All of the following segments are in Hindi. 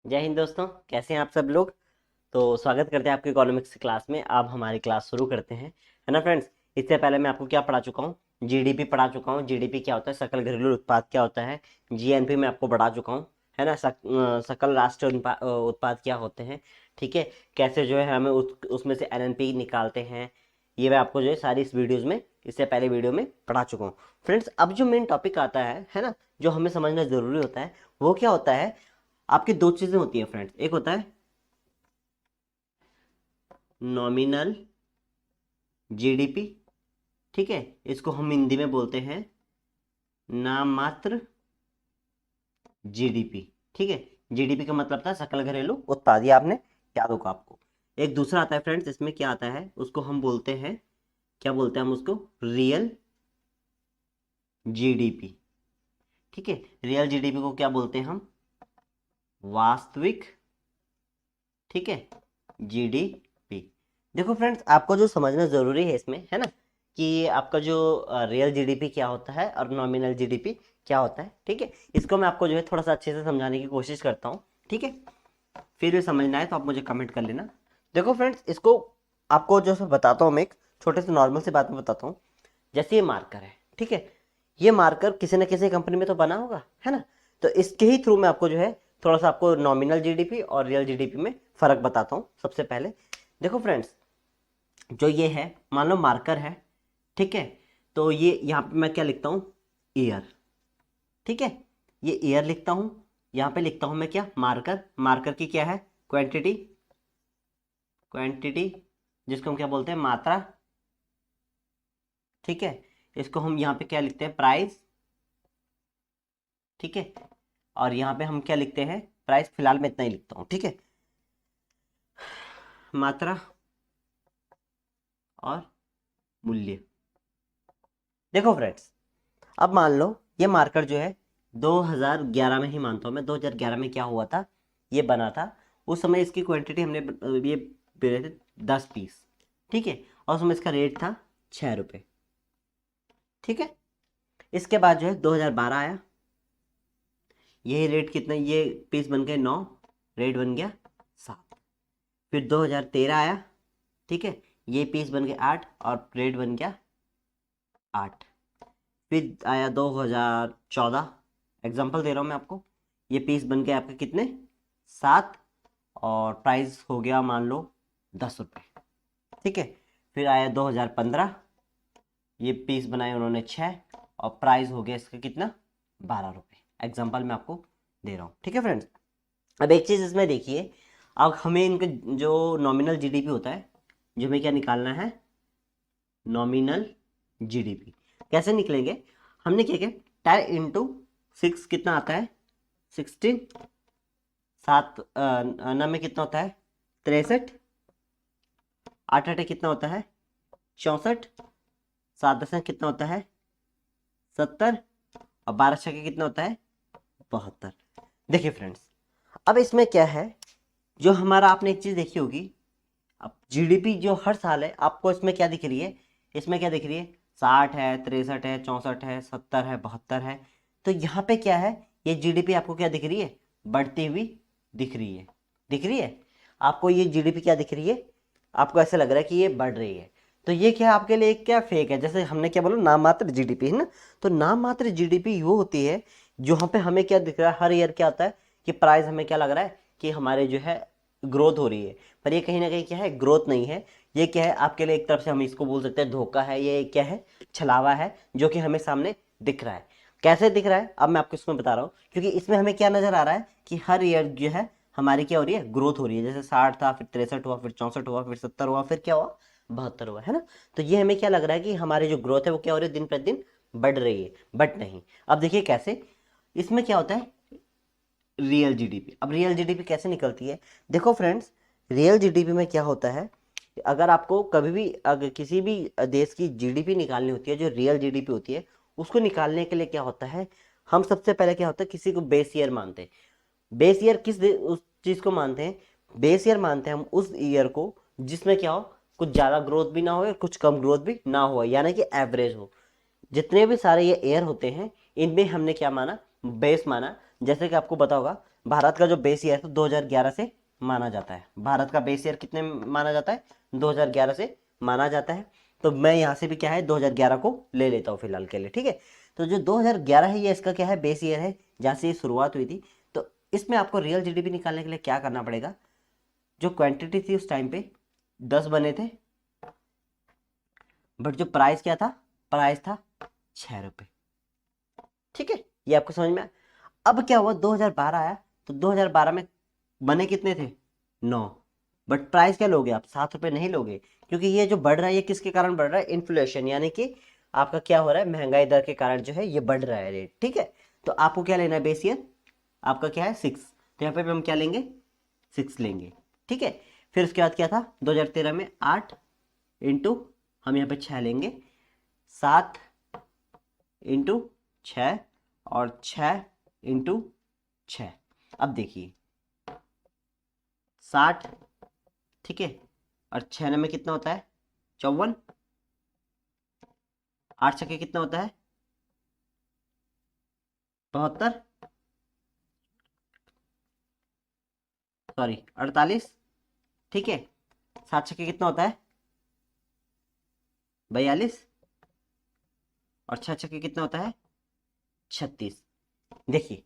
जय हिंद दोस्तों, कैसे हैं आप सब लोग। तो स्वागत करते हैं आपके इकोनॉमिक्स क्लास में। अब हमारी क्लास शुरू करते हैं, है ना फ्रेंड्स। इससे पहले मैं आपको क्या पढ़ा चुका हूँ, जीडीपी पढ़ा चुका हूँ। जीडीपी क्या होता है, सकल घरेलू उत्पाद क्या होता है। जीएनपी में आपको पढ़ा चुका हूँ, है ना। सकल राष्ट्रीय उत्पाद क्या होते हैं, ठीक है। कैसे जो है हमें उसमें से एनएनपी निकालते हैं, ये मैं आपको जो है सारी इस वीडियोज में, इससे पहले वीडियो में पढ़ा चुका हूँ फ्रेंड्स। अब जो मेन टॉपिक आता है ना, जो हमें समझना जरूरी होता है, वो क्या होता है। आपकी दो चीजें होती हैं फ्रेंड्स, एक होता है नॉमिनल जीडीपी, ठीक है। इसको हम हिंदी में बोलते हैं नाम मात्र जीडीपी, ठीक है। जीडीपी का मतलब था सकल घरेलू उत्पाद, ये आपने याद होगा आपको। एक दूसरा आता है फ्रेंड्स, इसमें क्या आता है, उसको हम बोलते हैं, क्या बोलते हैं हम उसको, रियल जीडीपी, ठीक है। रियल जीडीपी को क्या बोलते हैं हम, वास्तविक, ठीक है, जीडीपी। देखो फ्रेंड्स, आपको जो समझना जरूरी है इसमें, है ना, कि आपका जो रियल जीडीपी क्या होता है और नॉमिनल जीडीपी क्या होता है, ठीक है। इसको मैं आपको जो है थोड़ा सा अच्छे से समझाने की कोशिश करता हूँ, ठीक है। फिर भी समझना है तो आप मुझे कमेंट कर लेना। देखो फ्रेंड्स, इसको आपको जो है बताता हूँ मैं, एक छोटे से नॉर्मल से बात में बताता हूँ। जैसे ये मार्कर है, ठीक है। ये मार्कर किसी न किसी कंपनी में तो बना होगा, है ना। तो इसके ही थ्रू मैं आपको जो है थोड़ा सा आपको नॉमिनल जीडीपी और रियल जीडीपी में फर्क बताता हूँ। सबसे पहले देखो फ्रेंड्स, जो ये है, मान लो मार्कर है, ठीक है। तो ये यहाँ पे मैं क्या लिखता हूँ, ईयर, ठीक है। ये ईयर लिखता हूँ, यहाँ पे लिखता हूँ मैं क्या, मार्कर। मार्कर की क्या है, क्वांटिटी, क्वांटिटी जिसको हम क्या बोलते हैं, मात्रा, ठीक है। इसको हम यहाँ पे क्या लिखते हैं, प्राइस, ठीक है। और यहाँ पे हम क्या लिखते हैं, प्राइस। फिलहाल मैं इतना ही लिखता हूँ, ठीक है। मात्रा और मूल्य। देखो फ्रेंड्स, अब मान लो ये मार्कर जो है 2011 में ही मानता हूँ मैं, 2011 में क्या हुआ था, ये बना था। उस समय इसकी क्वांटिटी हमने ये बेचे थे 10 पीस, ठीक है। और उस समय इसका रेट था 6 रुपये, ठीक है। इसके बाद जो है 2012 आया, यही रेट कितना, ये पीस बन गए 9, रेट बन गया 7। फिर 2013 आया, ठीक है। ये पीस बन गए 8 और रेट बन गया 8। फिर आया 2014, एग्जांपल दे रहा हूँ मैं आपको, ये पीस बन गए आपके कितने, 7, और प्राइस हो गया मान लो 10 रुपये, ठीक है। फिर आया 2015, ये पीस बनाए उन्होंने 6 और प्राइस हो गया इसका कितना, 12 रुपये। एग्जाम्पल मैं आपको दे रहा हूँ, ठीक है फ्रेंड्स। अब एक चीज़ इसमें देखिए, अब हमें इनका जो नॉमिनल जीडीपी होता है, जो हमें क्या निकालना है, नॉमिनल जीडीपी। कैसे निकलेंगे, हमने क्या किया, 10 × 6 कितना आता है, 16। 7 9 में कितना होता है, 63। 8 8 कितना होता है, 64। 7 10 कितना होता है, 70। और 12 छः कितना होता है, 72। देखिए फ्रेंड्स, अब इसमें क्या है, जो हमारा, आपने एक चीज़ देखी होगी, अब जीडीपी जो हर साल है, आपको इसमें क्या दिख रही है, इसमें क्या दिख रही है, 60 है, 63 है, 64 है, 70 है, 72 है। तो यहाँ पे क्या है, ये जीडीपी आपको क्या दिख रही है, बढ़ती हुई दिख रही है, दिख रही है। आपको ये जीडीपी क्या दिख रही है, आपको ऐसा लग रहा है कि ये बढ़ रही है। तो ये क्या आपके लिए क्या फेक है, जैसे हमने क्या बोला, नाम मात्र जीडीपी, है ना। तो नाम मात्र जीडीपी वो होती है जहाँ पे हमें क्या दिख रहा है, हर ईयर क्या आता है कि प्राइस, हमें क्या लग रहा है कि हमारे जो है ग्रोथ हो रही है। पर ये कहीं ना कहीं क्या है, ग्रोथ नहीं है। ये क्या है, आपके लिए एक तरफ से हम इसको बोल सकते हैं धोखा है, ये क्या है, छलावा है, जो कि हमें सामने दिख रहा है। कैसे दिख रहा है, अब मैं आपको इसमें बता रहा हूँ, क्योंकि इसमें हमें क्या नजर आ रहा है कि हर ईयर जो है हमारी क्या हो रही है, ग्रोथ हो रही है। जैसे 60 था, फिर 63 हुआ, फिर 64 हुआ, फिर 70 हुआ, फिर क्या हुआ, 72 हुआ, है ना। तो ये हमें क्या लग रहा है कि हमारी जो ग्रोथ है वो क्या हो रही है, दिन प्रतिदिन बढ़ रही है, बट नहीं। अब देखिए कैसे, इसमें क्या होता है, रियल जीडीपी। अब रियल जीडीपी कैसे निकलती है, देखो फ्रेंड्स, रियल जीडीपी में क्या होता है, अगर आपको कभी भी, अगर किसी भी देश की जीडीपी निकालनी होती है, जो रियल जीडीपी होती है, उसको निकालने के लिए क्या होता है, हम सबसे पहले क्या होता है, किसी को बेस ईयर मानते हैं। बेस ईयर उस चीज को मानते हैं, बेस ईयर मानते हैं हम उस ईयर को जिसमें क्या हो, कुछ ज्यादा ग्रोथ भी ना हो और कुछ कम ग्रोथ भी ना हो, यानी कि एवरेज हो। जितने भी सारे ये ईयर होते हैं, इनमें हमने क्या माना, बेस माना। जैसे कि आपको पता होगा, भारत का जो बेस ईयर है 2011 से माना जाता है। भारत का बेस ईयर कितने माना जाता है? 2011 से माना जाता है। तो मैं यहाँ से भी क्या है 2011 को ले लेता हूँ फिलहाल के लिए, ठीक है। तो जो 2011 है ये इसका क्या है, बेस ईयर है जहाँ से ये शुरुआत हुई थी। तो इसमें आपको रियल जीडीपी निकालने के लिए क्या करना पड़ेगा, जो क्वांटिटी थी उस टाइम पे 10 बने थे, बट जो प्राइस क्या था, प्राइस था 6 रुपये, ठीक है। ये आपको समझ में आया? अब क्या हुआ, 2012 आया, तो 2012 में बने कितने थे, 9, बट प्राइस क्या लोगे आप, 7 रुपये नहीं लोगे, क्योंकि ये जो बढ़ रहा है ये किसके कारण बढ़ रहा है, इन्फ्लेशन, यानी कि आपका क्या हो रहा है, महंगाई दर के कारण जो है ये बढ़ रहा है रेट, ठीक है। तो आपको क्या लेना है, बेस ईयर आपका क्या है 6, तो यहाँ पे हम क्या लेंगे, 6 लेंगे, ठीक है। फिर उसके बाद क्या था, 2013 में 8 इंटू, हम यहाँ पे 6 लेंगे, 7 इंटू 6 और 6 इंटू 6। अब देखिए 60, ठीक है, और 6 में कितना होता है, 54, 8 छक्के कितना होता है, 72, सॉरी 48, ठीक है। 7 छक्के कितना होता है, 42, और 6 छक्के कितना होता है, 36। देखिए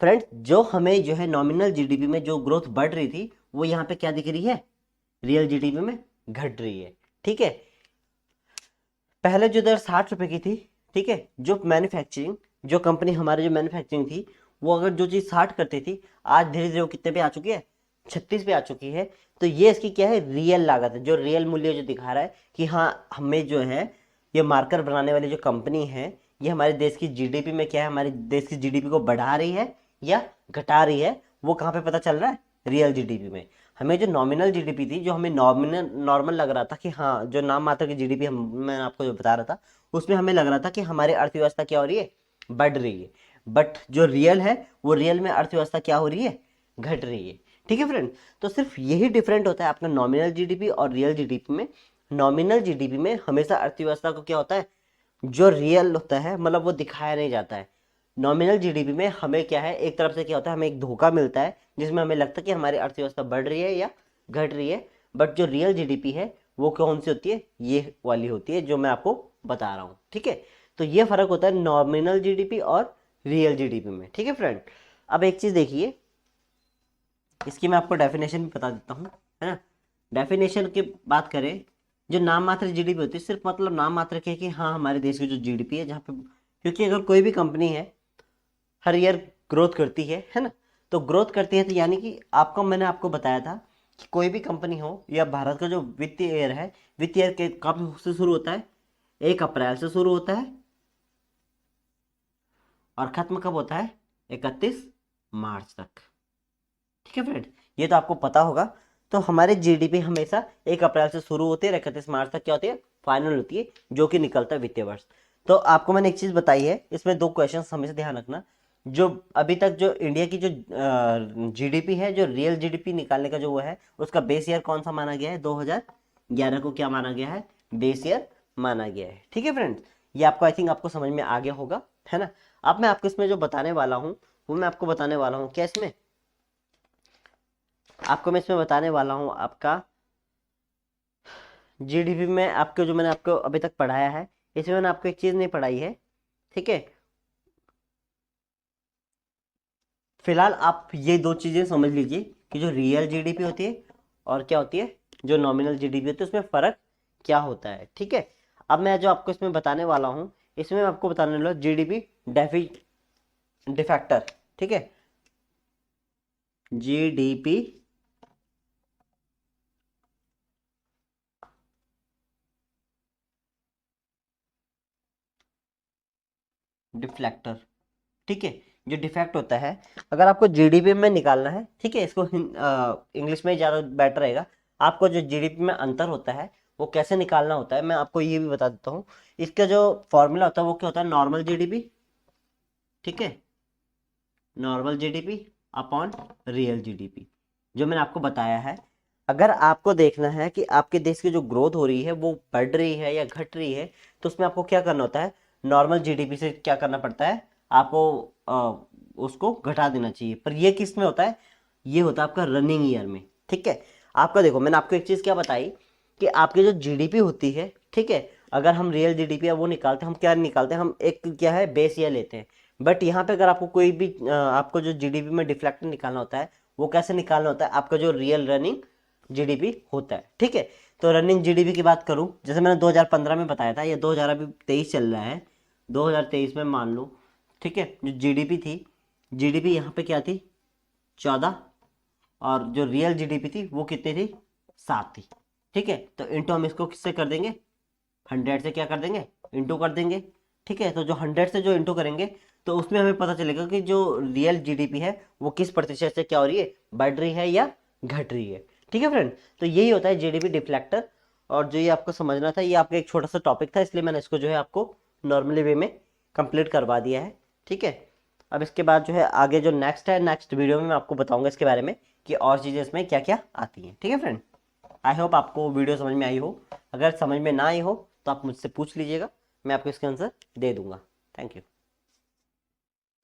फ्रेंड्स, जो हमें जो है नॉमिनल जीडीपी में जो ग्रोथ बढ़ रही थी वो यहाँ पे क्या दिख रही है, रियल जीडीपी में घट रही है, ठीक है। पहले जो दर 60 रुपए की थी, ठीक है, जो मैन्युफैक्चरिंग, जो कंपनी हमारी जो मैन्युफैक्चरिंग थी, वो अगर जो चीज़ 60 करती थी, आज धीरे धीरे वो कितने पे आ चुकी है, 36 पे आ चुकी है। तो ये इसकी क्या है, रियल लागत है, जो रियल मूल्य जो दिखा रहा है कि हाँ हमें जो है ये मार्कर बनाने वाली जो कंपनी है ये हमारे देश की जीडीपी में क्या है, हमारे देश की जीडीपी को बढ़ा रही है या घटा रही है, वो कहाँ पे पता चल रहा है, रियल जीडीपी में। हमें जो नॉमिनल जीडीपी थी, जो हमें नॉमिनल नॉर्मल लग रहा था कि हाँ जो नाम मात्र की जीडीपी हम, मैं आपको जो बता रहा था, उसमें हमें लग रहा था कि हमारी अर्थव्यवस्था क्या हो रही है, बढ़ रही है, बट जो रियल है वो रियल में अर्थव्यवस्था क्या हो रही है, घट रही है, ठीक है फ्रेंड। तो सिर्फ यही डिफरेंट होता है आपका नॉमिनल जीडीपी और रियल जीडीपी में। नॉमिनल जीडीपी में हमेशा अर्थव्यवस्था को क्या होता है, जो रियल होता है मतलब वो दिखाया नहीं जाता है। नॉमिनल जीडीपी में हमें क्या है, एक तरफ से क्या होता है, हमें एक धोखा मिलता है जिसमें हमें लगता है कि हमारी अर्थव्यवस्था बढ़ रही है या घट रही है, बट जो रियल जीडीपी है वो कौन सी होती है, ये वाली होती है जो मैं आपको बता रहा हूँ, ठीक है। तो ये फर्क होता है नॉमिनल जीडीपी और रियल जीडीपी में, ठीक है फ्रेंड। अब एक चीज़ देखिए, इसकी मैं आपको डेफिनेशन भी बता देता हूँ, है ना। डेफिनेशन की बात करें, जो नाम मात्र जीडीपी होती है, सिर्फ मतलब नाम मात्र के कि हाँ हमारे देश की जो जीडीपी है, जहाँ पे, क्योंकि अगर कोई भी कंपनी है हर ईयर ग्रोथ करती है ना, तो ग्रोथ करती है तो यानी कि आपका, मैंने आपको बताया था कि कोई भी कंपनी हो या भारत का जो वित्तीय ईयर है, वित्तीय ईयर के कब से शुरू होता है, 1 अप्रैल से शुरू होता है और खत्म कब होता है, 31 मार्च तक, ठीक है फ्रेंड। ये तो आपको पता होगा। तो हमारे जीडीपी हमेशा 1 अप्रैल से शुरू होती है, 31 मार्च तक क्या होती है, फाइनल होती है, जो कि निकलता है वित्तीय वर्ष। तो आपको मैंने एक चीज बताई है, इसमें 2 क्वेश्चन हमेशा ध्यान रखना। जो अभी तक जो इंडिया की जो जीडीपी है, जो रियल जीडीपी निकालने का जो वो है, उसका बेस ईयर कौन सा माना गया है, 2011 को क्या माना गया है, बेस ईयर माना गया है, ठीक है फ्रेंड्स। ये आपको आई थिंक आपको समझ में आ गया होगा, है ना। अब मैं आपको इसमें जो बताने वाला हूँ वो मैं आपको बताने वाला हूँ, क्या इसमें आपको मैं इसमें बताने वाला हूँ आपका जीडीपी में, आपको जो मैंने आपको अभी तक पढ़ाया है, इसमें मैंने आपको एक चीज़ नहीं पढ़ाई है, ठीक है। फिलहाल आप ये 2 चीज़ें समझ लीजिए कि जो रियल जीडीपी होती है और क्या होती है, जो नॉमिनल जीडीपी होती है, उसमें फ़र्क क्या होता है, ठीक है। अब मैं जो आपको इसमें बताने वाला हूँ, इसमें मैं आपको बताने वाला जीडीपी डेफी डिफैक्टर, ठीक है, जीडीपी डिफ्लेक्टर, ठीक है। जो डिफेक्ट होता है, अगर आपको जीडीपी में निकालना है, ठीक है, इसको इंग्लिश में ज़्यादा बेटर रहेगा। आपको जो जीडीपी में अंतर होता है वो कैसे निकालना होता है, मैं आपको ये भी बता देता हूँ। इसका जो फॉर्मूला होता है वो क्या होता है, नॉर्मल जीडीपी, ठीक है, normal GDP upon real GDP, जो मैंने आपको बताया है। अगर आपको देखना है कि आपके देश की जो ग्रोथ हो रही है वो बढ़ रही है या घट रही है, तो उसमें आपको क्या करना होता है, नॉर्मल जीडीपी से क्या करना पड़ता है, आपको उसको घटा देना चाहिए। पर ये किस में होता है, ये होता है आपका रनिंग ईयर में। ठीक है, आपका देखो मैंने आपको एक चीज़ क्या बताई कि आपकी जो जीडीपी होती है, ठीक है, अगर हम रियल जीडीपी है वो निकालते हैं, हम क्या निकालते हैं, हम एक क्या है बेस ईयर लेते हैं। बट यहाँ पे अगर आपको कोई भी आपको जो जीडीपी में डिफ्लेक्टर निकालना होता है वो कैसे निकालना होता है, आपका जो रियल रनिंग जीडीपी होता है। ठीक है, तो रनिंग जीडीपी की बात करूं, जैसे मैंने 2015 में बताया था, ये 2023 चल रहा है, 2023 में मान लो, ठीक है, जो जीडीपी थी, जीडीपी यहाँ पे क्या थी 14, और जो रियल जीडीपी थी वो कितनी थी 7 थी। ठीक है, तो इंटू हम इसको किससे कर देंगे, 100 से क्या कर देंगे, इंटू कर देंगे। ठीक है, तो जो 100 से जो इंटू करेंगे तो उसमें हमें पता चलेगा कि जो रियल जीडीपी है वो किस प्रतिशत से क्या हो रही है, बढ़ रही है या घट रही है। ठीक है फ्रेंड, तो यही होता है जीडीपी डिफ्लेक्टर। और जो ये आपको समझना था, ये आपका एक छोटा सा टॉपिक था, इसलिए मैंने इसको जो है आपको नॉर्मली वे में कंप्लीट करवा दिया है। ठीक है, अब इसके बाद जो है आगे जो नेक्स्ट है, नेक्स्ट वीडियो में मैं आपको बताऊंगा इसके बारे में कि और चीज़ें इसमें क्या क्या आती हैं। ठीक है फ्रेंड, आई होप आपको वीडियो समझ में आई हो। अगर समझ में ना आई हो तो आप मुझसे पूछ लीजिएगा, मैं आपको इसका आंसर दे दूंगा। Thank you.